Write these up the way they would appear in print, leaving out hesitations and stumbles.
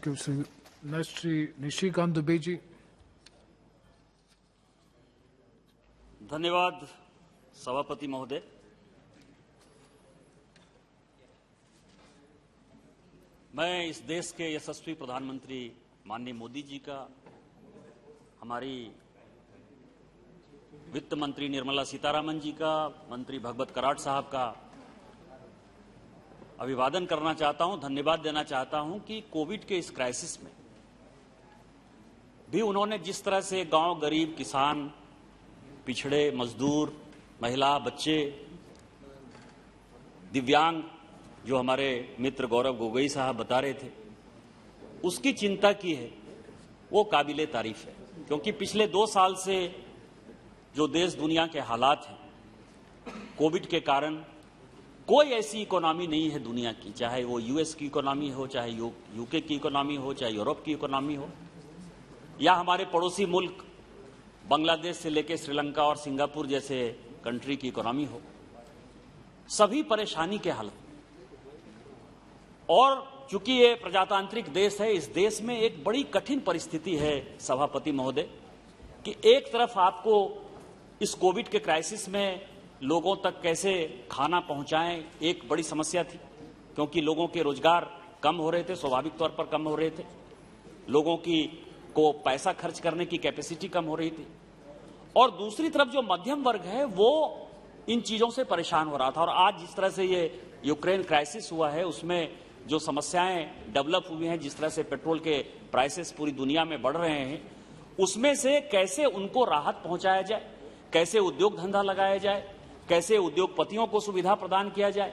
Thank you, Sri. Next, Sri Nishikant Dubey ji. धन्यवाद सभापति महोदय। मैं इस देश के यशस्वी प्रधानमंत्री माननीय मोदी जी का, हमारी वित्त मंत्री निर्मला सीतारामन जी का, मंत्री भगवत कराड़ साहब का अभिवादन करना चाहता हूं, धन्यवाद देना चाहता हूं कि कोविड के इस क्राइसिस में भी उन्होंने जिस तरह से गांव, गरीब, किसान, पिछड़े, मजदूर, महिला, बच्चे, दिव्यांग, जो हमारे मित्र गौरव गोगोई साहब बता रहे थे, उसकी चिंता की है, वो काबिले तारीफ है। क्योंकि पिछले 2 साल से जो देश दुनिया के हालात हैं, कोविड के कारण कोई ऐसी इकोनॉमी नहीं है दुनिया की, चाहे वो यूएस की इकोनॉमी हो, चाहे यूके की इकोनॉमी हो, चाहे यूरोप की इकोनॉमी हो, या हमारे पड़ोसी मुल्क बांग्लादेश से लेकर श्रीलंका और सिंगापुर जैसे कंट्री की इकोनॉमी हो, सभी परेशानी के हालत। और चूंकि ये प्रजातांत्रिक देश है, इस देश में एक बड़ी कठिन परिस्थिति है सभापति महोदय कि एक तरफ आपको इस कोविड के क्राइसिस में लोगों तक कैसे खाना पहुंचाएं, एक बड़ी समस्या थी, क्योंकि लोगों के रोजगार कम हो रहे थे, स्वाभाविक तौर पर कम हो रहे थे, लोगों को पैसा खर्च करने की कैपेसिटी कम हो रही थी, और दूसरी तरफ जो मध्यम वर्ग है वो इन चीजों से परेशान हो रहा था। और आज जिस तरह से ये यूक्रेन क्राइसिस हुआ है, उसमें जो समस्याएं डेवलप हुई हैं, जिस तरह से पेट्रोल के प्राइसेस पूरी दुनिया में बढ़ रहे हैं, उसमें से कैसे उनको राहत पहुंचाया जाए, कैसे उद्योग धंधा लगाया जाए, कैसे उद्योगपतियों को सुविधा प्रदान किया जाए।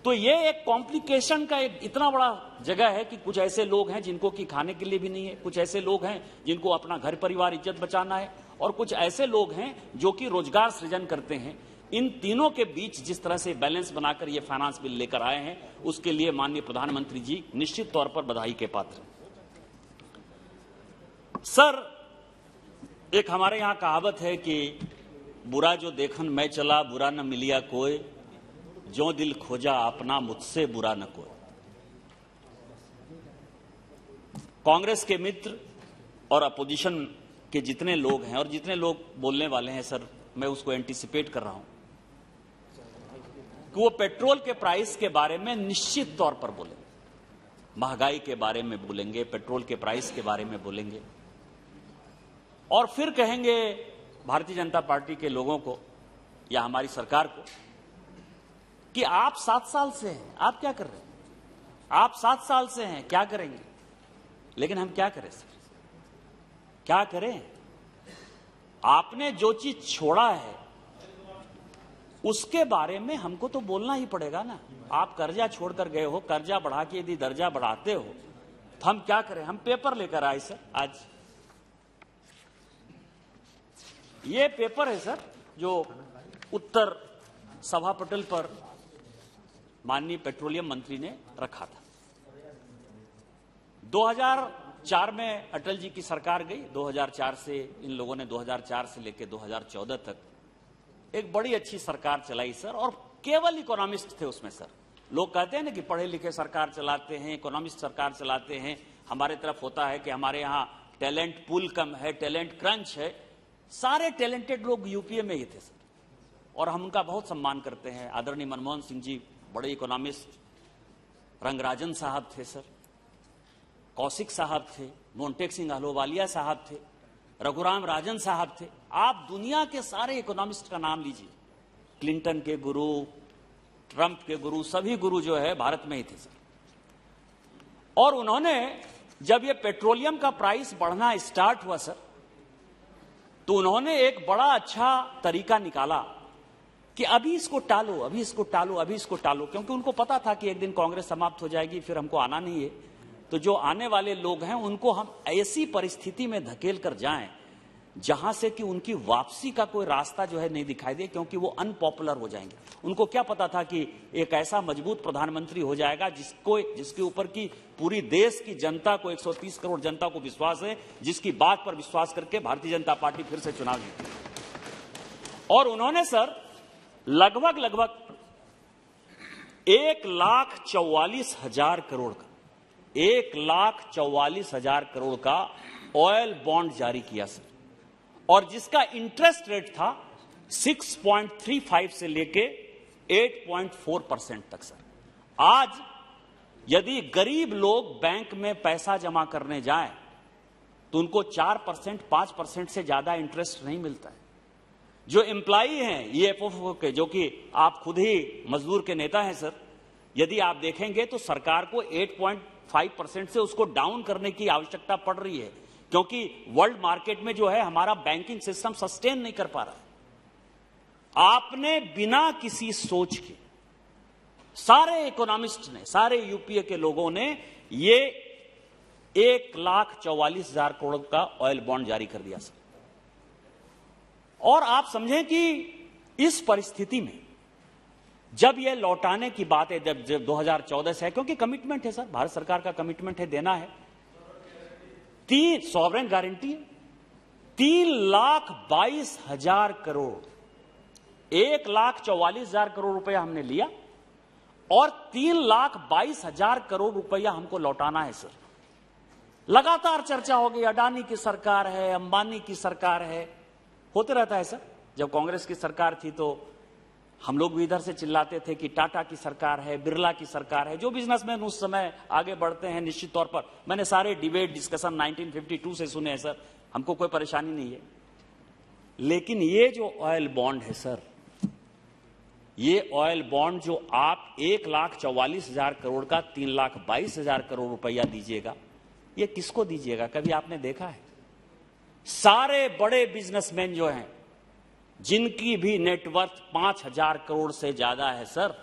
तो ये एक कॉम्प्लिकेशन का एक इतना बड़ा जगह है कि कुछ ऐसे लोग हैं जिनको कि खाने के लिए भी नहीं है, कुछ ऐसे लोग हैं जिनको अपना घर परिवार इज्जत बचाना है, और कुछ ऐसे लोग हैं जो कि रोजगार सृजन करते हैं। इन तीनों के बीच जिस तरह से बैलेंस बनाकर ये फाइनेंस बिल लेकर आए हैं, उसके लिए माननीय प्रधानमंत्री जी निश्चित तौर पर बधाई के पात्र हैं। सर, एक हमारे यहां कहावत है कि बुरा जो देखन मैं चला, बुरा न मिलिया कोई, जो दिल खोजा अपना, मुझसे बुरा न कोई। कांग्रेस के मित्र और अपोजिशन के जितने लोग हैं और जितने लोग बोलने वाले हैं, सर, मैं उसको एंटीसिपेट कर रहा हूं कि वो पेट्रोल के प्राइस के बारे में निश्चित तौर पर बोलेंगे, महंगाई के बारे में बोलेंगे, पेट्रोल के प्राइस के बारे में बोलेंगे, और फिर कहेंगे भारतीय जनता पार्टी के लोगों को या हमारी सरकार को कि आप 7 साल से हैं, आप क्या कर रहे हैं? आप 7 साल से हैं, क्या करेंगे? लेकिन हम क्या करें सर, क्या करें? आपने जो चीज छोड़ा है उसके बारे में हमको तो बोलना ही पड़ेगा ना। आप कर्जा छोड़कर गए हो, कर्जा बढ़ा के यदि दर्जा बढ़ाते हो तो हम क्या करें? हम पेपर लेकर आए सर, आज ये पेपर है सर जो उत्तर सभा पटल पर माननीय पेट्रोलियम मंत्री ने रखा था। 2004 में अटल जी की सरकार गई, 2004 से इन लोगों ने 2004 से लेकर 2014 तक एक बड़ी अच्छी सरकार चलाई सर, और केवल इकोनॉमिस्ट थे उसमें सर। लोग कहते हैं ना कि पढ़े लिखे सरकार चलाते हैं, इकोनॉमिस्ट सरकार चलाते हैं। हमारे तरफ होता है कि हमारे यहां टैलेंट पूल कम है, टैलेंट क्रंच है। सारे टैलेंटेड लोग यूपीए में ही थे सर, और हम उनका बहुत सम्मान करते हैं। आदरणीय मनमोहन सिंह जी बड़े इकोनॉमिस्ट, रंगराजन साहब थे सर, कौशिक साहब थे, मोन्टेक सिंह अहलूवालिया साहब थे, रघुराम राजन साहब थे। आप दुनिया के सारे इकोनॉमिस्ट का नाम लीजिए, क्लिंटन के गुरु, ट्रंप के गुरु, सभी गुरु जो है भारत में ही थे सर। और उन्होंने जब ये पेट्रोलियम का प्राइस बढ़ना स्टार्ट हुआ सर, तो उन्होंने एक बड़ा अच्छा तरीका निकाला कि अभी इसको टालो, अभी इसको टालो, अभी इसको टालो, क्योंकि उनको पता था कि एक दिन कांग्रेस समाप्त हो जाएगी, फिर हमको आना नहीं है। तो जो आने वाले लोग हैं उनको हम ऐसी परिस्थिति में धकेल कर जाएं जहां से कि उनकी वापसी का कोई रास्ता जो है नहीं दिखाई दे, क्योंकि वो अनपॉपुलर हो जाएंगे। उनको क्या पता था कि एक ऐसा मजबूत प्रधानमंत्री हो जाएगा जिसके ऊपर की पूरी देश की जनता को, 130 करोड़ जनता को विश्वास है, जिसकी बात पर विश्वास करके भारतीय जनता पार्टी फिर से चुनाव जीती। और उन्होंने सर लगभग 1,44,000 करोड़ का 1,44,000 करोड़ का ऑयल बॉन्ड जारी किया सर, और जिसका इंटरेस्ट रेट था 6.35 से लेके 8.4% तक सर। आज यदि गरीब लोग बैंक में पैसा जमा करने जाएं तो उनको 4%, 5% से ज्यादा इंटरेस्ट नहीं मिलता है। जो एम्प्लॉई हैं ईएफओ के, जो कि आप खुद ही मजदूर के नेता हैं सर, यदि आप देखेंगे तो सरकार को 8.5% से उसको डाउन करने की आवश्यकता पड़ रही है, क्योंकि वर्ल्ड मार्केट में जो है हमारा बैंकिंग सिस्टम सस्टेन नहीं कर पा रहा है। आपने बिना किसी सोच के, सारे इकोनॉमिस्ट ने, सारे यूपीए के लोगों ने ये 1,44,000 करोड़ का ऑयल बॉन्ड जारी कर दिया सर। और आप समझें कि इस परिस्थिति में जब यह लौटाने की बात है, जब 2014 से है, क्योंकि कमिटमेंट है सर, भारत सरकार का कमिटमेंट है, देना है, 3 सॉवरेन गारंटी है, 3,22,000 करोड़, 1,44,000 करोड़ रुपया हमने लिया और 3,22,000 करोड़ रुपया हमको लौटाना है सर। लगातार चर्चा हो गई, अडानी की सरकार है, अंबानी की सरकार है, होते रहता है सर। जब कांग्रेस की सरकार थी तो हम लोग भी इधर से चिल्लाते थे कि टाटा की सरकार है, बिरला की सरकार है। जो बिजनेसमैन उस समय आगे बढ़ते हैं, निश्चित तौर पर मैंने सारे डिबेट डिस्कशन 1952 से सुने हैं सर, हमको कोई परेशानी नहीं है। लेकिन ये जो ऑयल बॉन्ड है सर, ये ऑयल बॉन्ड जो आप 1,44,000 करोड़ का 3,22,000 करोड़ रुपया दीजिएगा, ये किसको दीजिएगा? कभी आपने देखा है? सारे बड़े बिजनेसमैन जो हैं, जिनकी भी नेटवर्थ 5,000 करोड़ से ज्यादा है सर,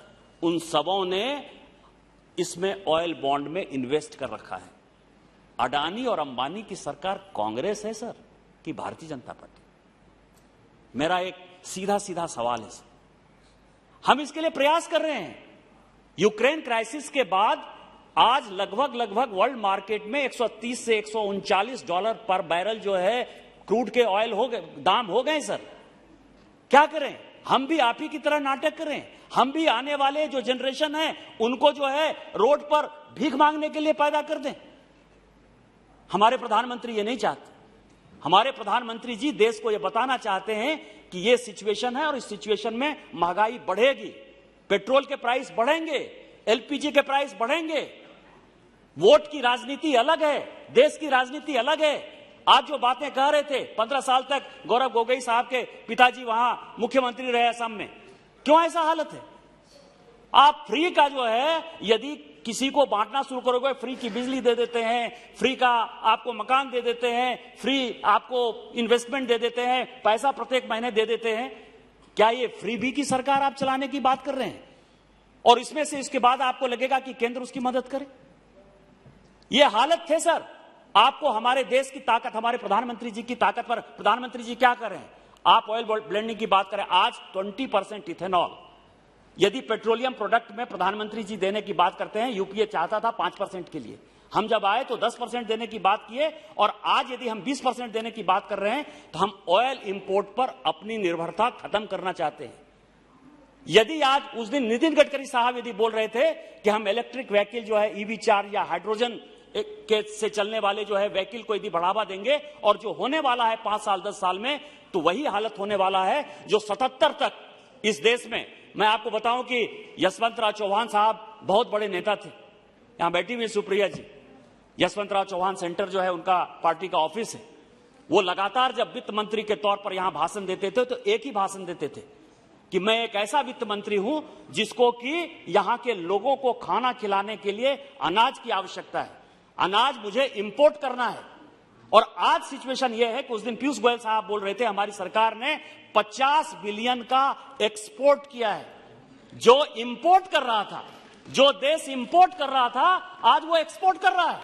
उन सबों ने इसमें ऑयल बॉन्ड में इन्वेस्ट कर रखा है। अडानी और अंबानी की सरकार कांग्रेस है सर कि भारतीय जनता पार्टी? मेरा एक सीधा सीधा सवाल है सर। हम इसके लिए प्रयास कर रहे हैं। यूक्रेन क्राइसिस के बाद आज लगभग वर्ल्ड मार्केट में 130 से 139 डॉलर पर बैरल जो है क्रूड के ऑयल हो गए, दाम हो गए सर। क्या करें? हम भी आप ही की तरह नाटक करें? हम भी आने वाले जो जनरेशन है उनको जो है रोड पर भीख मांगने के लिए पैदा कर दें? हमारे प्रधानमंत्री ये नहीं चाहते। हमारे प्रधानमंत्री जी देश को ये बताना चाहते हैं कि ये सिचुएशन है और इस सिचुएशन में महंगाई बढ़ेगी, पेट्रोल के प्राइस बढ़ेंगे, एलपीजी के प्राइस बढ़ेंगे। वोट की राजनीति अलग है, देश की राजनीति अलग है। आज जो बातें कह रहे थे, 15 साल तक गौरव गोगोई साहब के पिताजी वहां मुख्यमंत्री रहे असम में, क्यों ऐसा हालत है? आप फ्री का जो है यदि किसी को बांटना शुरू करोगे, फ्री की बिजली दे देते हैं, फ्री का आपको मकान दे देते हैं, फ्री आपको इन्वेस्टमेंट दे देते हैं, पैसा प्रत्येक महीने दे देते हैं, क्या ये फ्री बी की सरकार आप चलाने की बात कर रहे हैं? और इसमें से इसके बाद आपको लगेगा कि केंद्र उसकी मदद करे? ये हालत थे सर। आपको हमारे देश की ताकत, हमारे प्रधानमंत्री जी की ताकत पर प्रधानमंत्री जी क्या कर रहे हैं? आप ऑयल ब्लेंडिंग की बात करें, आज 20% इथेनॉल यदि पेट्रोलियम प्रोडक्ट में प्रधानमंत्री जी देने की बात करते हैं, यूपीए चाहता था 5% के लिए, हम जब आए तो 10% देने की बात किए, और आज यदि हम 20% देने की बात कर रहे हैं तो हम ऑयल इंपोर्ट पर अपनी निर्भरता खत्म करना चाहते हैं। यदि आज उस दिन नितिन गडकरी साहब यदि बोल रहे थे कि हम इलेक्ट्रिक व्हीकल जो है ईवी 4 या हाइड्रोजन के से चलने वाले जो है व्हीकल को यदि बढ़ावा देंगे, और जो होने वाला है 5 साल 10 साल में, तो वही हालत होने वाला है जो 77 तक इस देश में। मैं आपको बताऊं कि यशवंतराव चौहान साहब बहुत बड़े नेता थे, यहां बैठी हुई सुप्रिया जी, यशवंतराव चौहान सेंटर जो है उनका पार्टी का ऑफिस है। वो लगातार जब वित्त मंत्री के तौर पर यहां भाषण देते थे तो एक ही भाषण देते थे कि मैं एक ऐसा वित्त मंत्री हूं जिसको कि यहां के लोगों को खाना खिलाने के लिए अनाज की आवश्यकता है, अनाज मुझे इंपोर्ट करना है। और आज सिचुएशन यह है कि उस दिन पीयूष गोयल साहब बोल रहे थे हमारी सरकार ने 50 बिलियन का एक्सपोर्ट किया है। जो इंपोर्ट कर रहा था, जो देश इंपोर्ट कर रहा था, आज वो एक्सपोर्ट कर रहा है।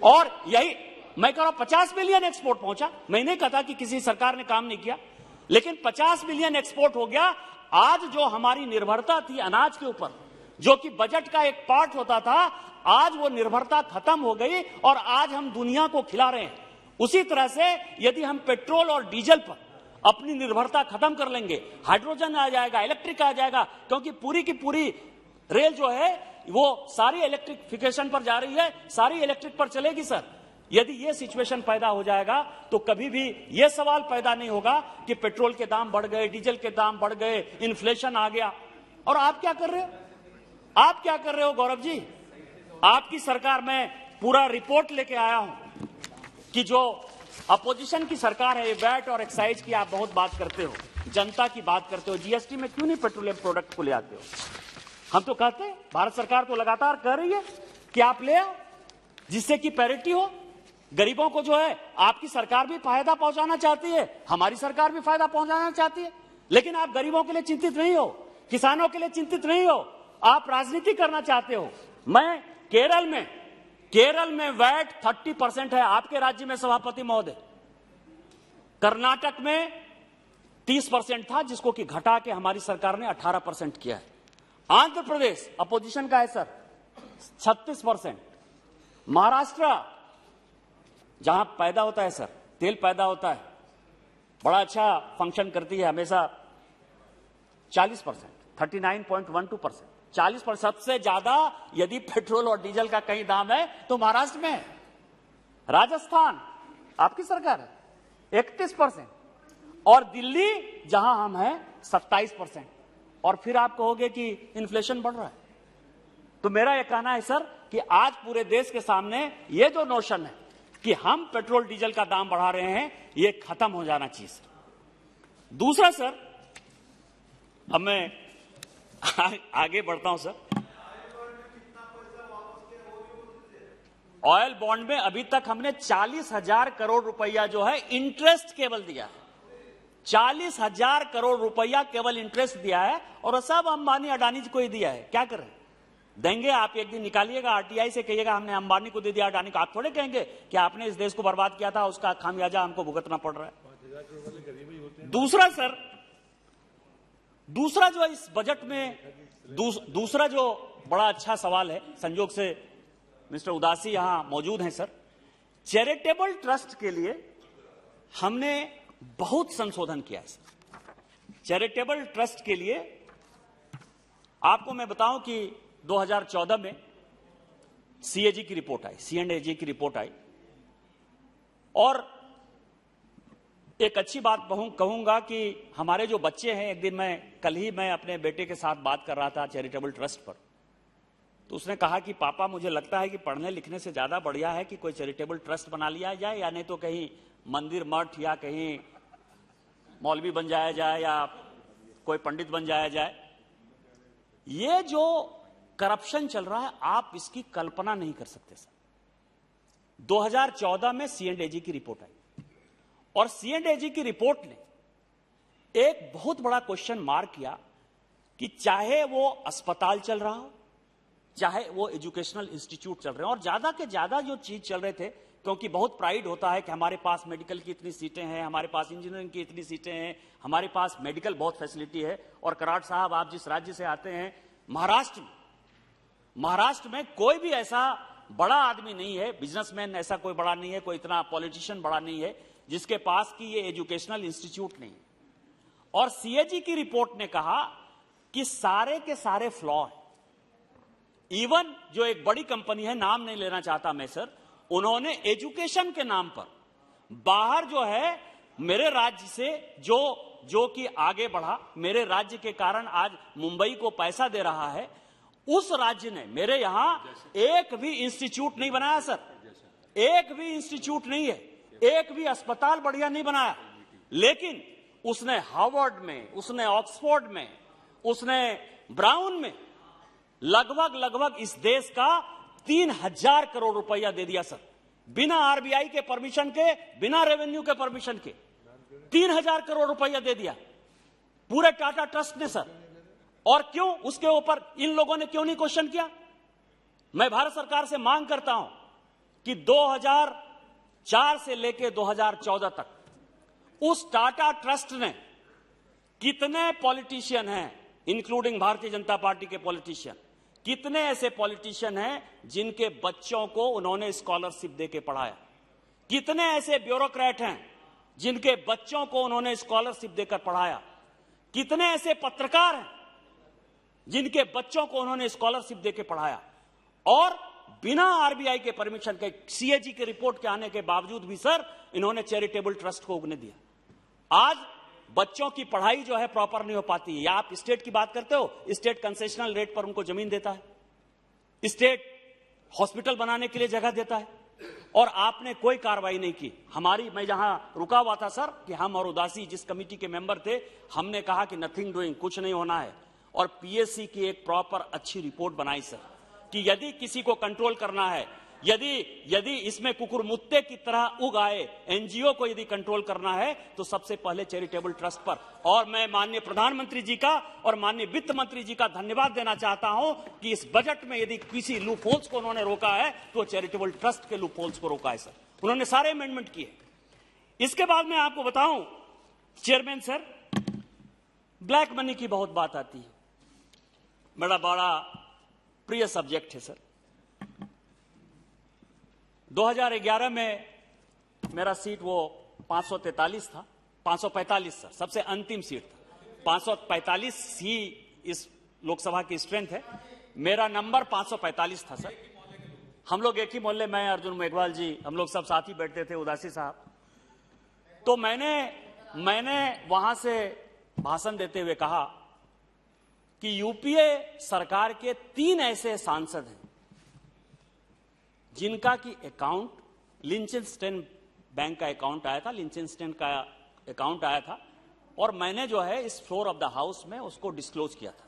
और यही मैं कह रहा हूं, 50 बिलियन एक्सपोर्ट पहुंचा। मैं नहीं कहता कि किसी सरकार ने काम नहीं किया, लेकिन 50 बिलियन एक्सपोर्ट हो गया। आज जो हमारी निर्भरता थी अनाज के ऊपर, जो कि बजट का एक पार्ट होता था, आज वो निर्भरता खत्म हो गई और आज हम दुनिया को खिला रहे हैं। उसी तरह से यदि हम पेट्रोल और डीजल पर अपनी निर्भरता खत्म कर लेंगे, हाइड्रोजन आ जाएगा, इलेक्ट्रिक आ जाएगा, क्योंकि पूरी की पूरी रेल जो है वो सारी इलेक्ट्रिफिकेशन पर जा रही है, सारी इलेक्ट्रिक पर चलेगी सर। यदि ये सिचुएशन पैदा हो जाएगा तो कभी भी ये सवाल पैदा नहीं होगा कि पेट्रोल के दाम बढ़ गए, डीजल के दाम बढ़ गए, इन्फ्लेशन आ गया। और आप क्या कर रहे हो? आप क्या कर रहे हो गौरव जी? आपकी सरकार में पूरा रिपोर्ट लेके आया हूं कि जो अपोजिशन की सरकार है, वैट और एक्साइज की आप बहुत बात करते हो, जनता की बात करते हो, जीएसटी में क्यों नहीं पेट्रोलियम प्रोडक्ट को ले आते हो? हम तो कहते हैं, भारत सरकार तो लगातार कह रही है कि आप ले आओ जिससे कि पैरिटी हो। गरीबों को जो है आपकी सरकार भी फायदा पहुंचाना चाहती है, हमारी सरकार भी फायदा पहुंचाना चाहती है, लेकिन आप गरीबों के लिए चिंतित नहीं हो, किसानों के लिए चिंतित नहीं हो, आप राजनीति करना चाहते हो। मैं केरल में वैट 30% है, आपके राज्य में सभापति महोदय। कर्नाटक में 30% था, जिसको कि घटा के हमारी सरकार ने 18% किया है। आंध्र प्रदेश अपोजिशन का है सर 36%। महाराष्ट्र जहां पैदा होता है सर, तेल पैदा होता है, बड़ा अच्छा फंक्शन करती है हमेशा, 40%, 39.12%, 40%। सबसे ज्यादा यदि पेट्रोल और डीजल का कहीं दाम है तो महाराष्ट्र में है। राजस्थान आपकी सरकार है 31%, और दिल्ली जहां हम हैं 27%। और फिर आप कहोगे कि इन्फ्लेशन बढ़ रहा है। तो मेरा यह कहना है सर कि आज पूरे देश के सामने ये जो नोशन है कि हम पेट्रोल डीजल का दाम बढ़ा रहे हैं, ये खत्म हो जाना चाहिए सर। दूसरा सर, अब मैं आगे बढ़ता हूं सर। ऑयल बॉन्ड में अभी तक हमने 40,000 करोड़ रुपया जो है इंटरेस्ट केवल दिया है। 40,000 करोड़ रुपया केवल इंटरेस्ट दिया है, और सब अंबानी अडानी को ही दिया है। क्या करें? देंगे आप, एक दिन निकालिएगा आरटीआई से, कहिएगा हमने अंबानी को दे दिया, अडानी को। आप थोड़े कहेंगे कि आपने इस देश को बर्बाद किया था, उसका खामियाजा हमको भुगतना पड़ रहा है। दूसरा सर, दूसरा जो इस बजट में दूसरा जो बड़ा अच्छा सवाल है, संजोग से मिस्टर उदासी यहां मौजूद हैं सर, चैरिटेबल ट्रस्ट के लिए हमने बहुत संशोधन किया है सर। चैरिटेबल ट्रस्ट के लिए आपको मैं बताऊं कि 2014 में सीएजी की रिपोर्ट आई, C&AG की रिपोर्ट आई, और एक अच्छी बात कहूंगा कि हमारे जो बच्चे हैं, एक दिन कल ही मैं अपने बेटे के साथ बात कर रहा था चैरिटेबल ट्रस्ट पर, तो उसने कहा कि पापा मुझे लगता है कि पढ़ने लिखने से ज्यादा बढ़िया है कि कोई चैरिटेबल ट्रस्ट बना लिया जाए, या नहीं तो कहीं मंदिर मठ या कहीं मौलवी बन जाया जाए या कोई पंडित बन जाया जाए। ये जो करप्शन चल रहा है, आप इसकी कल्पना नहीं कर सकते सर। 2014 में C&AG की रिपोर्ट आई, और C&AG की रिपोर्ट ने एक बहुत बड़ा क्वेश्चन मार्क किया कि चाहे वो अस्पताल चल रहा हो, चाहे वो एजुकेशनल इंस्टीट्यूट चल रहे हैं, और ज्यादा के ज्यादा जो चीज चल रहे थे, क्योंकि बहुत प्राइड होता है कि हमारे पास मेडिकल की इतनी सीटें हैं, हमारे पास इंजीनियरिंग की इतनी सीटें हैं, हमारे पास मेडिकल बहुत फैसिलिटी है। और कराड़ साहब, आप जिस राज्य से आते हैं, महाराष्ट्र में कोई भी ऐसा बड़ा आदमी नहीं है, बिजनेसमैन ऐसा कोई बड़ा नहीं है, कोई इतना पॉलिटिशियन बड़ा नहीं है जिसके पास की ये एजुकेशनल इंस्टीट्यूट नहीं है। और सीएजी की रिपोर्ट ने कहा कि सारे के सारे फ्लॉ है। इवन जो एक बड़ी कंपनी है, नाम नहीं लेना चाहता मैं सर, उन्होंने एजुकेशन के नाम पर बाहर जो है मेरे राज्य से जो कि आगे बढ़ा, मेरे राज्य के कारण आज मुंबई को पैसा दे रहा है, उस राज्य ने मेरे यहां एक भी इंस्टीट्यूट नहीं बनाया सर, एक भी इंस्टीट्यूट नहीं है, एक भी अस्पताल बढ़िया नहीं बनाया। लेकिन उसने हार्वर्ड में, उसने ऑक्सफोर्ड में, उसने ब्राउन में लगभग इस देश का 3,000 करोड़ रुपया दे दिया सर, बिना आरबीआई के परमिशन के, बिना रेवेन्यू के परमिशन के 3,000 करोड़ रुपया दे दिया पूरे टाटा ट्रस्ट ने सर। और क्यों? उसके ऊपर इन लोगों ने क्यों नहीं क्वेश्चन किया? मैं भारत सरकार से मांग करता हूं कि 2004 से लेकर 2014 तक उस टाटा ट्रस्ट ने कितने पॉलिटिशियन हैं, इंक्लूडिंग भारतीय जनता पार्टी के पॉलिटिशियन, कितने ऐसे पॉलिटिशियन हैं जिनके बच्चों को उन्होंने स्कॉलरशिप देके पढ़ाया, कितने ऐसे ब्यूरोक्रेट हैं जिनके बच्चों को उन्होंने स्कॉलरशिप देकर पढ़ाया, कितने ऐसे पत्रकार हैं जिनके बच्चों को उन्होंने स्कॉलरशिप देके पढ़ाया, और बिना आरबीआई के परमिशन के, सीएजी की रिपोर्ट के आने के बावजूद भी सर इन्होंने चैरिटेबल ट्रस्ट को उगने दिया। आज बच्चों की पढ़ाई जो है प्रॉपर नहीं हो पाती है। या आप स्टेट की बात करते हो, स्टेट कंसेशनल रेट पर उनको जमीन देता है, स्टेट हॉस्पिटल बनाने के लिए जगह देता है, और आपने कोई कार्रवाई नहीं की। मैं जहां रुका हुआ था सर, कि हम और उदासी जिस कमेटी के मेंबर थे, हमने कहा कि नथिंग डूइंग, कुछ नहीं होना है, और पीएससी की एक प्रॉपर अच्छी रिपोर्ट बनाई सर, कि यदि किसी को कंट्रोल करना है, यदि इसमें कुकुरमुत्ते की तरह उग आए एनजीओ को यदि कंट्रोल करना है, तो सबसे पहले चैरिटेबल ट्रस्ट पर। और मैं माननीय प्रधानमंत्री जी का और माननीय वित्त मंत्री जी का धन्यवाद देना चाहता हूं कि इस बजट में यदि किसी लूप होल्स को उन्होंने रोका है तो चैरिटेबल ट्रस्ट के लूप होल्स को रोका है सर। उन्होंने सारे अमेंडमेंट किए। इसके बाद मैं आपको बताऊं चेयरमैन सर, ब्लैक मनी की बहुत बात आती है, बड़ा प्रिय सब्जेक्ट है सर। 2011 में मेरा सीट वो 543 था, 545 सर, सबसे अंतिम सीट था। 545 ही इस लोकसभा की स्ट्रेंथ है, मेरा नंबर 545 था सर। हम लोग एक ही मोहल्ले में, अर्जुन मेघवाल जी, हम लोग सब साथ ही बैठते थे, उदासी साहब। तो मैंने वहां से भाषण देते हुए कहा कि यूपीए सरकार के 3 ऐसे सांसद हैं जिनका की अकाउंट लिंचेनस्टाइन बैंक का अकाउंट आया था, लिंचेनस्टाइन का अकाउंट आया था, और मैंने जो है इस फ्लोर ऑफ द हाउस में उसको डिस्क्लोज किया था।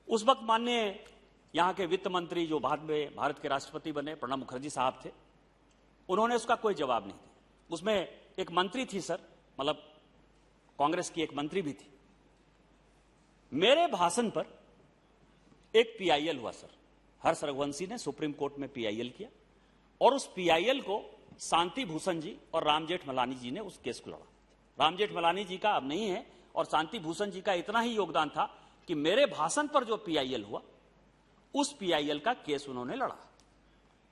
उस वक्त माननीय यहां के वित्त मंत्री, जो बाद में भारत के राष्ट्रपति बने, प्रणब मुखर्जी साहब थे, उन्होंने उसका कोई जवाब नहीं दिया। उसमें एक मंत्री थी सर, मतलब कांग्रेस की एक मंत्री भी थी। मेरे भाषण पर एक पीआईएल हुआ सर, हर्ष रघुवंशी ने सुप्रीम कोर्ट में पीआईएल किया, और उस पीआईएल को शांति भूषण जी और राम जेठमलानी जी ने उस केस को लड़ा। राम जेठमलानी जी का अब नहीं है, और शांति भूषण जी का इतना ही योगदान था कि मेरे भाषण पर जो पीआईएल हुआ, उस पीआईएल का केस उन्होंने लड़ा,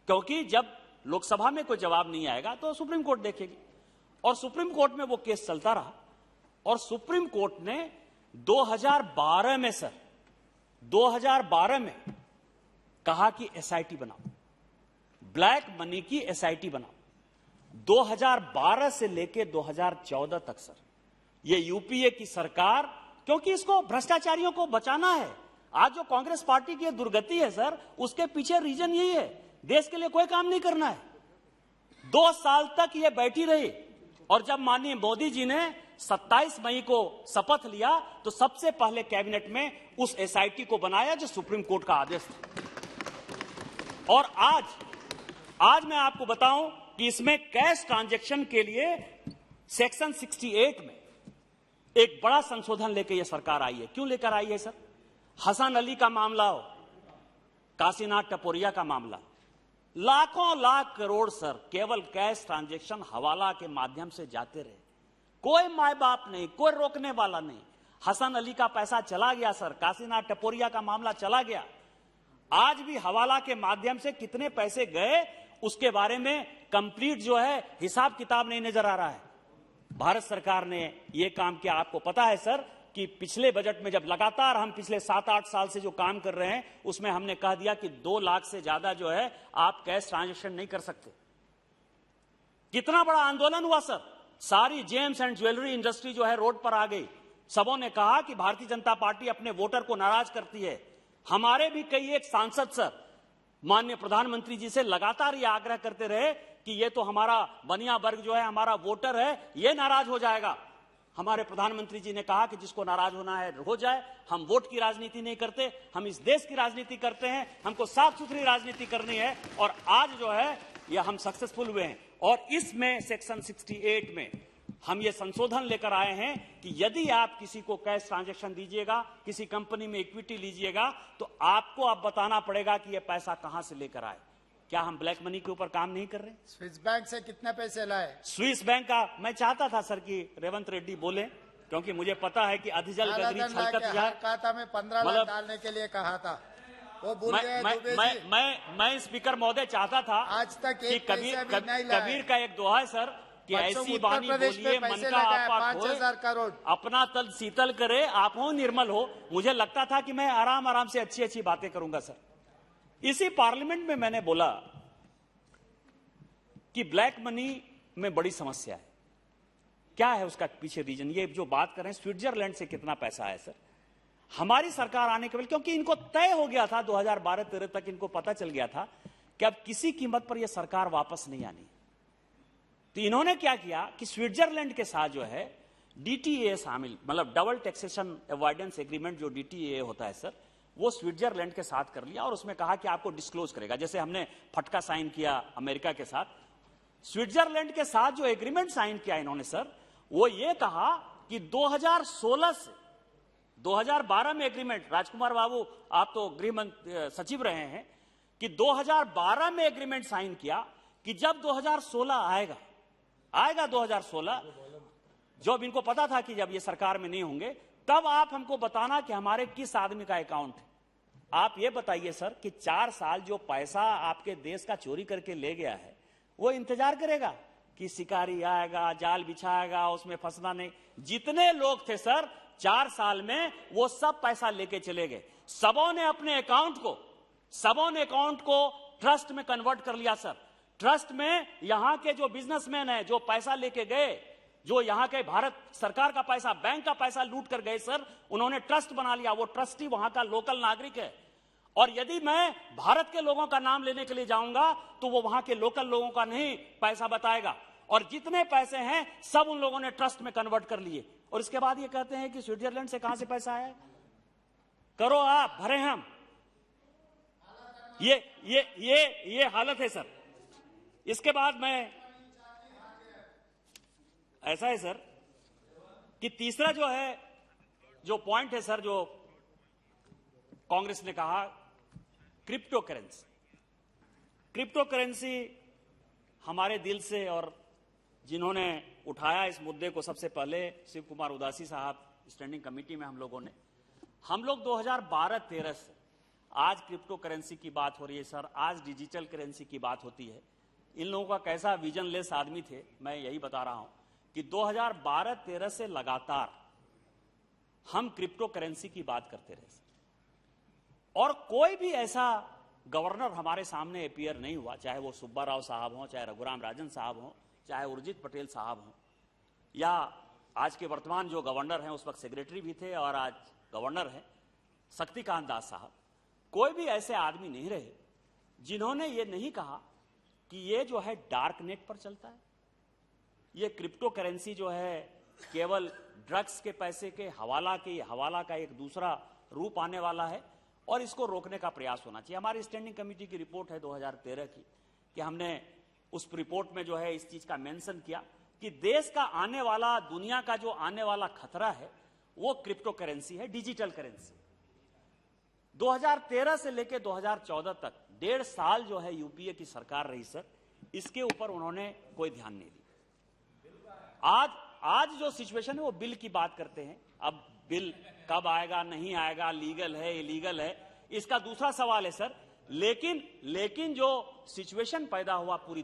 क्योंकि जब लोकसभा में कोई जवाब नहीं आएगा तो सुप्रीम कोर्ट देखेगी। और सुप्रीम कोर्ट में वो केस चलता रहा, और सुप्रीम कोर्ट ने 2012 में सर, 2012 में कहा कि एसआईटी बनाओ, ब्लैक मनी की एसआईटी बनाओ। 2012 से लेकर 2014 तक सर, ये यूपीए की सरकार, क्योंकि इसको भ्रष्टाचारियों को बचाना है। आज जो कांग्रेस पार्टी की दुर्गति है सर, उसके पीछे रीजन यही है, देश के लिए कोई काम नहीं करना है। 2 साल तक ये बैठी रही, और जब माननीय मोदी जी ने 27 मई को शपथ लिया, तो सबसे पहले कैबिनेट में उस एसआईटी को बनाया जो सुप्रीम कोर्ट का आदेश था। और आज मैं आपको बताऊं कि इसमें कैश ट्रांजैक्शन के लिए सेक्शन 68 में एक बड़ा संशोधन लेकर यह सरकार आई है। क्यों लेकर आई है सर? हसन अली का मामला हो, काशीनाथ टपोरिया का मामला, लाखों लाख करोड़ सर केवल कैश ट्रांजैक्शन हवाला के माध्यम से जाते रहे, कोई माए बाप नहीं, कोई रोकने वाला नहीं। हसन अली का पैसा चला गया सर, काशीनाथ टपोरिया का मामला चला गया। आज भी हवाला के माध्यम से कितने पैसे गए, उसके बारे में कंप्लीट जो है हिसाब किताब नहीं नजर आ रहा है। भारत सरकार ने यह काम किया। आपको पता है सर कि पिछले बजट में जब लगातार हम पिछले 7-8 साल से जो काम कर रहे हैं, उसमें हमने कह दिया कि 2 लाख से ज्यादा जो है आप कैश ट्रांजैक्शन नहीं कर सकते। कितना बड़ा आंदोलन हुआ सर, सारी जेम्स एंड ज्वेलरी इंडस्ट्री जो है रोड पर आ गई। सबों ने कहा कि भारतीय जनता पार्टी अपने वोटर को नाराज करती है। हमारे भी कई एक सांसद सर माननीय प्रधानमंत्री जी से लगातार ये आग्रह करते रहे कि ये तो हमारा बनिया वर्ग जो है, हमारा वोटर है, ये नाराज हो जाएगा। हमारे प्रधानमंत्री जी ने कहा कि जिसको नाराज होना है हो जाए, हम वोट की राजनीति नहीं करते, हम इस देश की राजनीति करते हैं, हमको साफ सुथरी राजनीति करनी है। और आज जो है ये हम सक्सेसफुल हुए हैं। और इसमें सेक्शन 68 में हम ये संशोधन लेकर आए हैं कि यदि आप किसी को कैश ट्रांजैक्शन दीजिएगा, किसी कंपनी में इक्विटी लीजिएगा, तो आपको अब बताना पड़ेगा कि ये पैसा कहां से लेकर आए। क्या हम ब्लैक मनी के ऊपर काम नहीं कर रहे? स्विस बैंक से कितने पैसे लाए? स्विस बैंक का मैं चाहता था सर कि रेवंत रेड्डी बोले, क्योंकि मुझे पता है कि अधिजल गगरी छलकत खाता में 15 लाख डालने के लिए कहा था, वो भूल गए। मैं स्पीकर महोदय चाहता था आज तक कि कबीर का एक दोहा है सर कि बच्चों ऐसी उत्तर बानी प्रदेश बोलिए में मन पैसे का लगाए आपा 5,000 करोड़। अपना तल शीतल करे, आप हो निर्मल हो। मुझे लगता था कि मैं आराम आराम से अच्छी अच्छी बातें करूंगा सर। इसी पार्लियामेंट में मैंने बोला कि ब्लैक मनी में बड़ी समस्या है। क्या है उसका पीछे रीजन? ये जो बात कर रहे हैं स्विट्जरलैंड से कितना पैसा आया सर, हमारी सरकार आने के बाद, क्योंकि इनको तय हो गया था 2012-13 तक, इनको पता चल गया था कि अब किसी कीमत पर यह सरकार वापस नहीं आनी। तो इन्होंने क्या किया कि स्विट्जरलैंड के साथ जो है डीटीए शामिल, मतलब डबल टैक्सेशन अवॉइडेंस एग्रीमेंट जो डीटीए होता है सर, वो स्विट्जरलैंड के साथ कर लिया और उसमें कहा कि आपको डिस्क्लोज करेगा। जैसे हमने फटका साइन किया अमेरिका के साथ, स्विट्जरलैंड के साथ जो एग्रीमेंट साइन किया इन्होंने सर, वो ये कहा कि 2016 से 2012 में एग्रीमेंट, राजकुमार बाबू आप तो गृह मंत्री सचिव रहे हैं, कि 2012 में एग्रीमेंट साइन किया कि जब 2016 आएगा 2016, जब इनको पता था कि जब ये सरकार में नहीं होंगे, तब आप हमको बताना कि हमारे किस आदमी का अकाउंट है। आप ये बताइए सर कि 4 साल जो पैसा आपके देश का चोरी करके ले गया है, वो इंतजार करेगा कि शिकारी आएगा, जाल बिछाएगा, उसमें फंसना नहीं। जितने लोग थे सर 4 साल में, वो सब पैसा लेके चले गए। सबों ने अपने अकाउंट को ट्रस्ट में कन्वर्ट कर लिया सर। ट्रस्ट में यहां के जो बिजनेसमैन है, जो पैसा लेके गए, जो यहां के भारत सरकार का पैसा, बैंक का पैसा लूट कर गए सर, उन्होंने ट्रस्ट बना लिया। वो ट्रस्टी वहां का लोकल नागरिक है। और यदि मैं भारत के लोगों का नाम लेने के लिए जाऊंगा तो वो वहां के लोकल लोगों का नहीं पैसा बताएगा। और जितने पैसे हैं सब उन लोगों ने ट्रस्ट में कन्वर्ट कर लिए। और इसके बाद ये कहते हैं कि स्विट्जरलैंड से कहां से पैसा आया? करो आप, भरे हम। ये हालत है सर। इसके बाद मैं, ऐसा है सर कि तीसरा जो पॉइंट है सर, जो कांग्रेस ने कहा, क्रिप्टो करेंसी हमारे दिल से, और जिन्होंने उठाया इस मुद्दे को सबसे पहले शिव कुमार उदासी साहब, स्टैंडिंग कमेटी में हम लोग 2012-13 से आज क्रिप्टो करेंसी की बात हो रही है सर, आज डिजिटल करेंसी की बात होती है। इन लोगों का कैसा विजनलेस आदमी थे, मैं यही बता रहा हूं कि 2012-13 से लगातार हम क्रिप्टो करेंसी की बात करते रहे और कोई भी ऐसा गवर्नर हमारे सामने अपीयर नहीं हुआ, चाहे वो सुब्बा राव साहब हों, चाहे रघुराम राजन साहब हों, चाहे उर्जित पटेल साहब हों, या आज के वर्तमान जो गवर्नर हैं, उस वक्त सेक्रेटरी भी थे और आज गवर्नर हैं शक्तिकांत दास साहब। कोई भी ऐसे आदमी नहीं रहे जिन्होंने ये नहीं कहा कि ये जो है डार्क नेट पर चलता है, ये क्रिप्टो करेंसी जो है केवल ड्रग्स के पैसे के हवाला का एक दूसरा रूप आने वाला है और इसको रोकने का प्रयास होना चाहिए। हमारी स्टैंडिंग कमेटी की रिपोर्ट है 2013 की, कि हमने उस रिपोर्ट में जो है इस चीज का मेंशन किया कि देश का आने वाला, दुनिया का जो आने वाला खतरा है वो क्रिप्टो करेंसी है, डिजिटल करेंसी। 2013 से लेकर 2014 तक 1.5 साल जो है यूपीए की सरकार रही सर, इसके ऊपर उन्होंने कोई ध्यान नहीं दिया। आज जो सिचुएशन है वो बिल की बात करते हैं। अब बिल कब आएगा, नहीं आएगा, लीगल है, इलीगल है, इसका दूसरा सवाल है सर। लेकिन जो सिचुएशन पैदा हुआ पूरी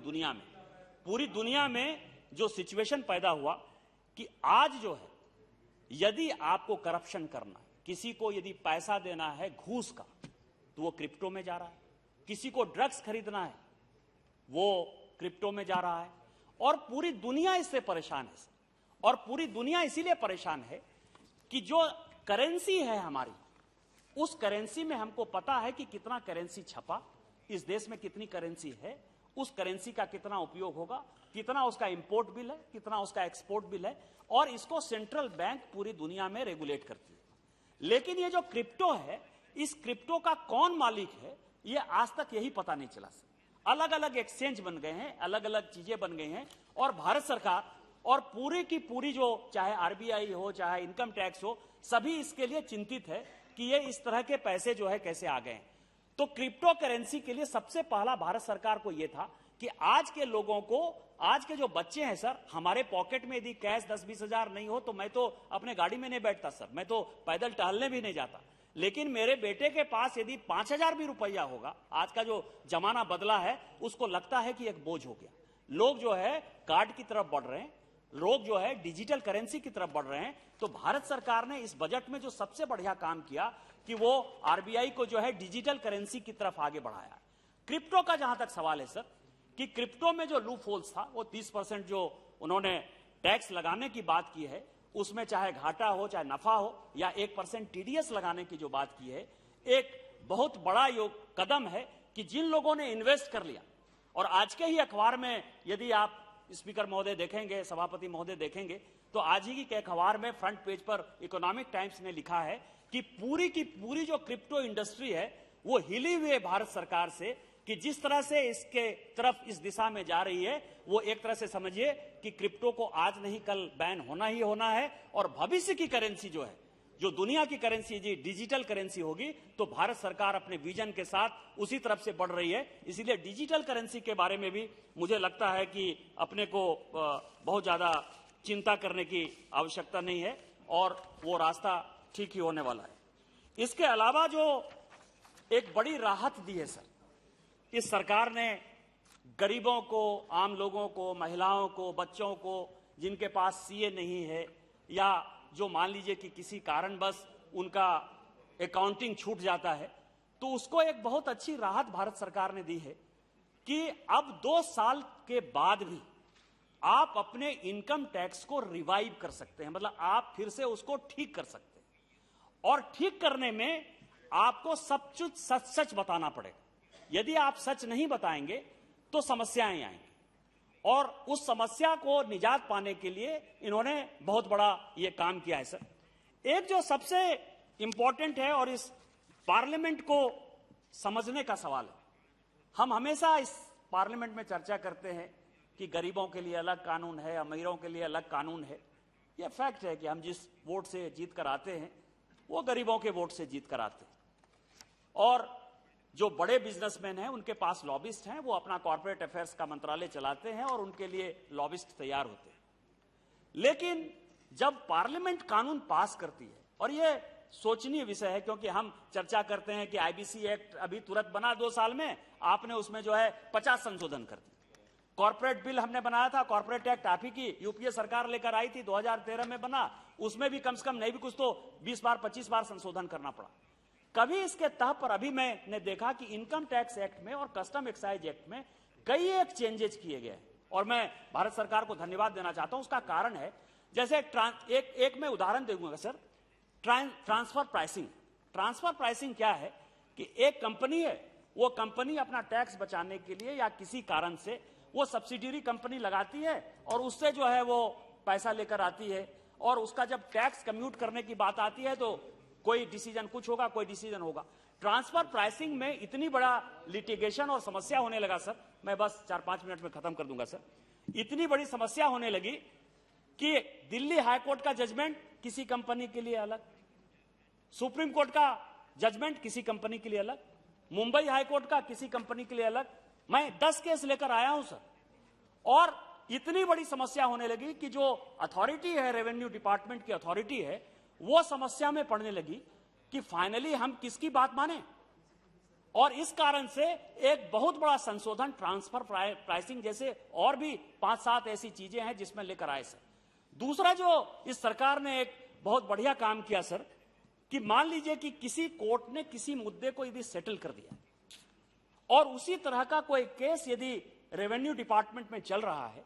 दुनिया में जो सिचुएशन पैदा हुआ कि आज जो है, यदि आपको करप्शन करना है, किसी को यदि पैसा देना है घूस का, तो वो क्रिप्टो में जा रहा है। किसी को ड्रग्स खरीदना है वो क्रिप्टो में जा रहा है। और पूरी दुनिया इससे परेशान है सर। और पूरी दुनिया इसीलिए परेशान है कि जो करेंसी है हमारी, उस करेंसी में हमको पता है कि कितना करेंसी छपा, इस देश में कितनी करेंसी है, उस करेंसी का कितना उपयोग होगा, कितना उसका इंपोर्ट बिल है, कितना उसका एक्सपोर्ट बिल है, और इसको सेंट्रल बैंक पूरी दुनिया में रेगुलेट करती है। लेकिन ये जो क्रिप्टो है, इस क्रिप्टो का कौन मालिक है, ये आज तक यही पता नहीं चला सर। अलग अलग एक्सचेंज बन गए हैं, अलग अलग चीजें बन गई हैं, और भारत सरकार और पूरी की पूरी जो चाहे आरबीआई हो, चाहे इनकम टैक्स हो, सभी इसके लिए चिंतित है कि ये इस तरह के पैसे जो है कैसे आ गए हैं। तो क्रिप्टो करेंसी के लिए सबसे पहला भारत सरकार को यह था कि आज के लोगों को, आज के जो बच्चे हैं सर, हमारे पॉकेट में यदि कैश 10-20 हजार नहीं हो तो मैं तो अपने गाड़ी में नहीं बैठता सर, मैं तो पैदल टहलने भी नहीं जाता। लेकिन मेरे बेटे के पास यदि 5,000 भी रुपया होगा, आज का जो जमाना बदला है, उसको लगता है कि एक बोझ हो गया। लोग जो है कार्ड की तरफ बढ़ रहे हैं, लोग जो है डिजिटल करेंसी की तरफ बढ़ रहे हैं। तो भारत सरकार ने इस बजट में जो सबसे बढ़िया काम किया कि वो आरबीआई को जो है डिजिटल करेंसी की तरफ आगे बढ़ाया। क्रिप्टो का जहां तक सवाल है सर, कि क्रिप्टो में जो लूप होल्स था, वो 30% जो उन्होंने टैक्स लगाने की बात की है, उसमें चाहे घाटा हो चाहे नफा हो, या 1% टीडीएस लगाने की जो बात की है, एक बहुत बड़ा कदम है कि जिन लोगों ने इन्वेस्ट कर लिया। और आज के ही अखबार में यदि आप स्पीकर महोदय देखेंगे, सभापति महोदय देखेंगे, तो आज ही के अखबार में फ्रंट पेज पर इकोनॉमिक टाइम्स ने लिखा है कि पूरी की पूरी जो क्रिप्टो इंडस्ट्री है वो हिली हुई है भारत सरकार से, कि जिस तरह से इसके तरफ इस दिशा में जा रही है, वो एक तरह से समझिए कि क्रिप्टो को आज नहीं कल बैन होना ही होना है। और भविष्य की करेंसी जो है, जो दुनिया की करेंसी जी डिजिटल करेंसी होगी, तो भारत सरकार अपने विजन के साथ उसी तरफ से बढ़ रही है। इसीलिए डिजिटल करेंसी के बारे में भी मुझे लगता है कि अपने को बहुत ज्यादा चिंता करने की आवश्यकता नहीं है, और वो रास्ता ठीक ही होने वाला है। इसके अलावा जो एक बड़ी राहत दी है सर, इस सरकार ने गरीबों को, आम लोगों को, महिलाओं को, बच्चों को, जिनके पास सीए नहीं है, या जो मान लीजिए कि किसी कारणवश उनका अकाउंटिंग छूट जाता है, तो उसको एक बहुत अच्छी राहत भारत सरकार ने दी है कि अब 2 साल के बाद भी आप अपने इनकम टैक्स को रिवाइव कर सकते हैं, मतलब आप फिर से उसको ठीक कर सकते हैं। और ठीक करने में आपको सब कुछ सच सच बताना पड़ेगा। यदि आप सच नहीं बताएंगे तो समस्याएं आएंगी, और उस समस्या को निजात पाने के लिए इन्होंने बहुत बड़ा ये काम किया है सर। एक जो सबसे इंपॉर्टेंट है, और इस पार्लियामेंट को समझने का सवाल है, हम हमेशा इस पार्लियामेंट में चर्चा करते हैं कि गरीबों के लिए अलग कानून है, अमीरों के लिए अलग कानून है। यह फैक्ट है कि हम जिस वोट से जीत कर आते हैं वो गरीबों के वोट से जीत कर आते हैं, और जो बड़े बिजनेसमैन हैं उनके पास लॉबिस्ट हैं, वो अपना कॉर्पोरेट अफेयर्स का मंत्रालय चलाते हैं और उनके लिए लॉबिस्ट तैयार होते हैं। लेकिन जब पार्लियामेंट कानून पास करती है, और ये सोचनीय विषय है क्योंकि हम चर्चा करते हैं कि आईबीसी एक्ट अभी तुरंत बना 2 साल में, आपने उसमें जो है 50 संशोधन कर दिए। कॉर्पोरेट बिल हमने बनाया था, कॉर्पोरेट एक्ट आप ही की यूपीए सरकार लेकर आई थी, 2013 में बना, उसमें भी कम से कम नहीं भी कुछ तो 20 बार 25 बार संशोधन करना पड़ा। कभी इसके तह पर अभी मैंने देखा कि इनकम टैक्स एक्ट में और कस्टम एक्साइज एक्ट में कई एक चेंजेस किए गए, और मैं भारत सरकार को धन्यवाद देना चाहता हूं। उसका कारण है, जैसे एक मैं उदाहरण दूंगा sir, transfer pricing. Transfer pricing क्या है कि एक कंपनी है, वो कंपनी अपना टैक्स बचाने के लिए या किसी कारण से वो सब्सिडियरी कंपनी लगाती है और उससे जो है वो पैसा लेकर आती है, और उसका जब टैक्स कम्यूट करने की बात आती है तो कोई डिसीजन कुछ होगा, कोई डिसीजन होगा। ट्रांसफर प्राइसिंग में इतनी बड़ा लिटिगेशन और समस्या होने लगा सर, मैं बस 4-5 मिनट में खत्म कर दूंगा सर। इतनी बड़ी समस्या होने लगी कि दिल्ली हाईकोर्ट का जजमेंट किसी कंपनी के लिए अलग, सुप्रीम कोर्ट का जजमेंट किसी कंपनी के लिए अलग, मुंबई हाईकोर्ट का किसी कंपनी के लिए अलग। मैं 10 केस लेकर आया हूं सर, और इतनी बड़ी समस्या होने लगी कि जो अथॉरिटी है, रेवेन्यू डिपार्टमेंट की अथॉरिटी है, वो समस्या में पड़ने लगी कि फाइनली हम किसकी बात माने। और इस कारण से एक बहुत बड़ा संशोधन ट्रांसफर प्राइसिंग जैसे और भी 5-7 ऐसी चीजें हैं जिसमें लेकर आए सर। दूसरा जो इस सरकार ने एक बहुत बढ़िया काम किया सर, कि मान लीजिए कि किसी कोर्ट ने किसी मुद्दे को यदि सेटल कर दिया, और उसी तरह का कोई केस यदि रेवेन्यू डिपार्टमेंट में चल रहा है,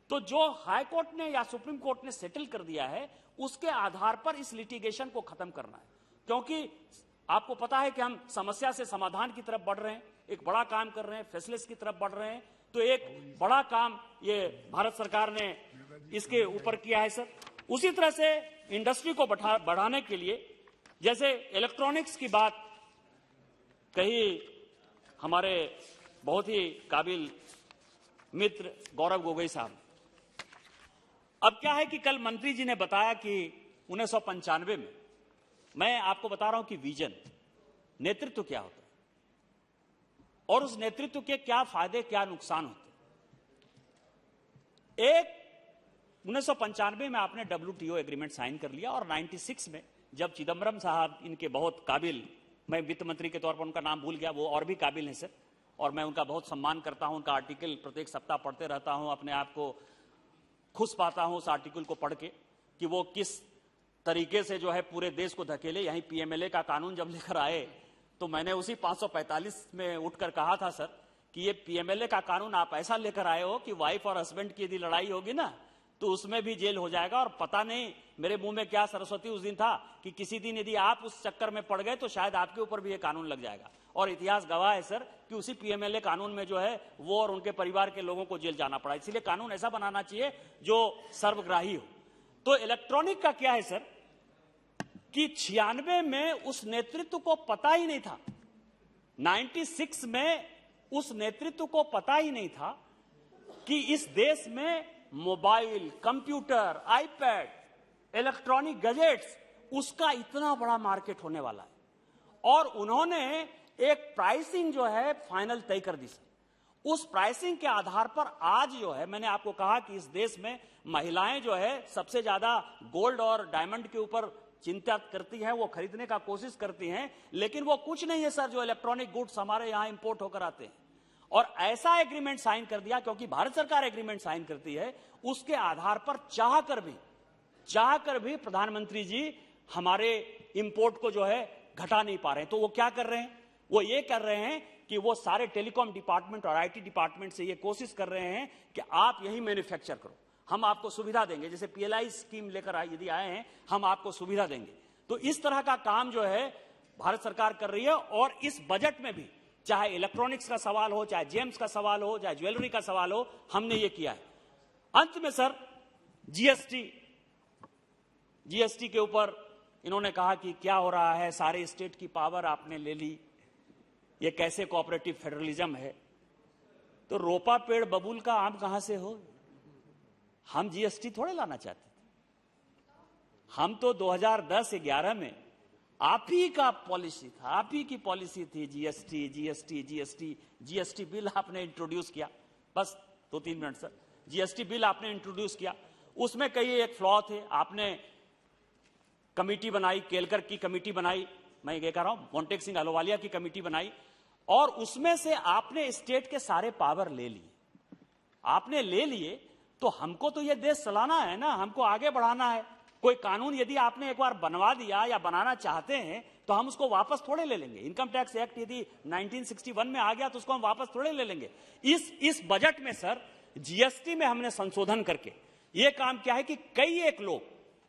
तो जो हाई कोर्ट ने या सुप्रीम कोर्ट ने सेटल कर दिया है, उसके आधार पर इस लिटिगेशन को खत्म करना है। क्योंकि आपको पता है कि हम समस्या से समाधान की तरफ बढ़ रहे हैं, एक बड़ा काम कर रहे हैं, फैसलेस की तरफ बढ़ रहे हैं, तो एक बड़ा काम ये भारत सरकार ने इसके ऊपर किया है सर। उसी तरह से इंडस्ट्री को बढ़ाने के लिए, जैसे इलेक्ट्रॉनिक्स की बात कही हमारे बहुत ही काबिल मित्र गौरव गोगोई साहब। अब क्या है कि कल मंत्री जी ने बताया कि 1995 में, मैं आपको बता रहा हूं कि विजन, नेतृत्व क्या होता है और उस नेतृत्व के क्या फायदे क्या नुकसान होते हैं। एक 1995 में आपने WTO एग्रीमेंट साइन कर लिया, और 96 में जब चिदम्बरम साहब, इनके बहुत काबिल, मैं वित्त मंत्री के तौर पर उनका नाम भूल गया, वो और भी काबिल हैं सर, और मैं उनका बहुत सम्मान करता हूं। उनका आर्टिकल प्रत्येक सप्ताह पढ़ते रहता हूं, अपने आप को खुश पाता हूं उस आर्टिकल को पढ़ के कि वो किस तरीके से जो है पूरे देश को धकेले। यहीं पीएमएलए का कानून जब लेकर आए तो मैंने उसी 545 में उठकर कहा था सर कि ये पीएमएलए का कानून आप ऐसा लेकर आए हो कि वाइफ और हस्बैंड की यदि लड़ाई होगी ना तो उसमें भी जेल हो जाएगा। और पता नहीं मेरे मुंह में क्या सरस्वती उस दिन था कि किसी दिन यदि आप उस चक्कर में पड़ गए तो शायद आपके ऊपर भी ये कानून लग जाएगा। और इतिहास गवाह है सर कि उसी पीएमएलए कानून में जो है वो और उनके परिवार के लोगों को जेल जाना पड़ा। इसलिए कानून ऐसा बनाना चाहिए जो सर्वग्राही हो। तो इलेक्ट्रॉनिक का क्या है सर कि 96 में उस नेतृत्व को पता ही नहीं था, 96 में उस नेतृत्व को पता ही नहीं था कि इस देश में mobile, computer, iPad, electronic gadgets उसका इतना बड़ा मार्केट होने वाला है। और उन्होंने एक प्राइसिंग जो है फाइनल तय कर दी सर। उस प्राइसिंग के आधार पर आज जो है मैंने आपको कहा कि इस देश में महिलाएं जो है सबसे ज्यादा गोल्ड और डायमंड के ऊपर चिंता करती हैं, वो खरीदने का कोशिश करती हैं, लेकिन वो कुछ नहीं है सर जो इलेक्ट्रॉनिक गुड्स हमारे यहां इंपोर्ट होकर आते हैं। और ऐसा एग्रीमेंट साइन कर दिया, क्योंकि भारत सरकार एग्रीमेंट साइन करती है, उसके आधार पर चाहकर भी प्रधानमंत्री जी हमारे इंपोर्ट को जो है घटा नहीं पा रहे हैं। तो वो क्या कर रहे हैं, वो ये कर रहे हैं कि वो सारे टेलीकॉम डिपार्टमेंट और आईटी डिपार्टमेंट से ये कोशिश कर रहे हैं कि आप यही मैन्युफैक्चर करो, हम आपको सुविधा देंगे। जैसे पीएलआई स्कीम लेकर यदि आए हैं, हम आपको सुविधा देंगे। तो इस तरह का काम जो है भारत सरकार कर रही है। और इस बजट में भी चाहे इलेक्ट्रॉनिक्स का सवाल हो, चाहे जेम्स का सवाल हो, चाहे ज्वेलरी का सवाल हो, हमने ये किया है। अंत में सर जीएसटी के ऊपर इन्होंने कहा कि क्या हो रहा है, सारे स्टेट की पावर आपने ले ली, ये कैसे कोऑपरेटिव फेडरलिज्म है। तो रोपा पेड़ बबूल का आम कहां से हो। हम जीएसटी थोड़े लाना चाहते थे। हम तो 2010-11 में आप ही का पॉलिसी था, आप ही की पॉलिसी थी जीएसटी बिल आपने इंट्रोड्यूस किया। बस 2-3 मिनट सर। जीएसटी बिल आपने इंट्रोड्यूस किया, उसमें कई एक फ्लॉ थे। आपने कमेटी बनाई, केलकर की कमेटी बनाई, मैं ये कह रहा हूं मोंटेक सिंह अहलूवालिया की कमेटी बनाई, और उसमें से आपने स्टेट के सारे पावर ले लिए। आपने ले लिए तो हमको तो ये देश चलाना है ना, हमको आगे बढ़ाना है। कोई कानून यदि आपने एक बार बनवा दिया या बनाना चाहते हैं तो हम उसको वापस थोड़े ले लेंगे। इनकम टैक्स एक्ट यदि 1961 में आ गया तो उसको हम वापस थोड़े ले लेंगे। इस बजट में सर जीएसटी में हमने संशोधन करके ये काम किया है कि कई एक लोग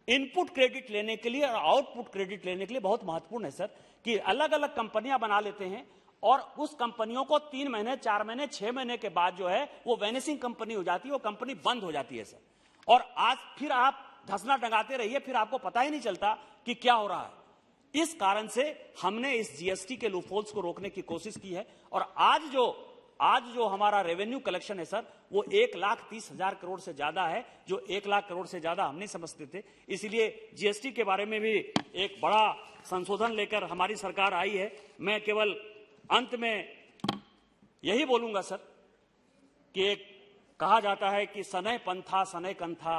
इनपुट क्रेडिट लेने के लिए और आउटपुट क्रेडिट लेने के लिए बहुत महत्वपूर्ण है सर कि अलग अलग कंपनियां बना लेते हैं और उस कंपनियों को 3 महीने, 4 महीने, 6 महीने के बाद जो है वो वेनिसिंग कंपनी हो जाती है, वो कंपनी बंद हो जाती है सर। और आज फिर आप धसना टंगाते रहिए, फिर आपको पता ही नहीं चलता कि क्या हो रहा है। इस कारण से हमने इस जीएसटी के लूपहोल्स को रोकने की कोशिश की है। और आज जो हमारा रेवेन्यू कलेक्शन है सर वो 1,30,000 करोड़ से ज्यादा है, जो 1 लाख करोड़ से ज्यादा हम नहीं समझते थे। इसीलिए जीएसटी के बारे में भी एक बड़ा संशोधन लेकर हमारी सरकार आई है। मैं केवल अंत में यही बोलूंगा सर कि एक कहा जाता है कि सनय पंथा सनय कंथा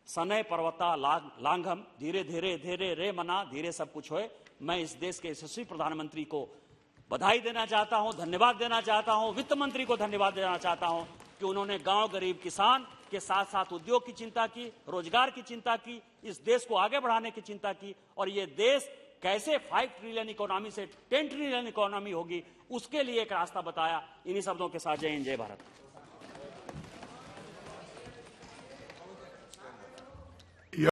सनय पर्वता लांघम, धीरे धीरे धीरे रे मना धीरे सब कुछ होए। मैं इस देश के यशस्वी प्रधानमंत्री को बधाई देना चाहता हूं, धन्यवाद देना चाहता हूं, वित्त मंत्री को धन्यवाद देना चाहता हूं कि उन्होंने गांव, गरीब, किसान के साथ साथ उद्योग की चिंता की, रोजगार की चिंता की, इस देश को आगे बढ़ाने की चिंता की। और ये देश कैसे 5 ट्रिलियन इकोनॉमी से 10 ट्रिलियन इकोनॉमी होगी, उसके लिए एक रास्ता बताया। इन्हीं शब्दों के साथ जय हिंद, जय भारत।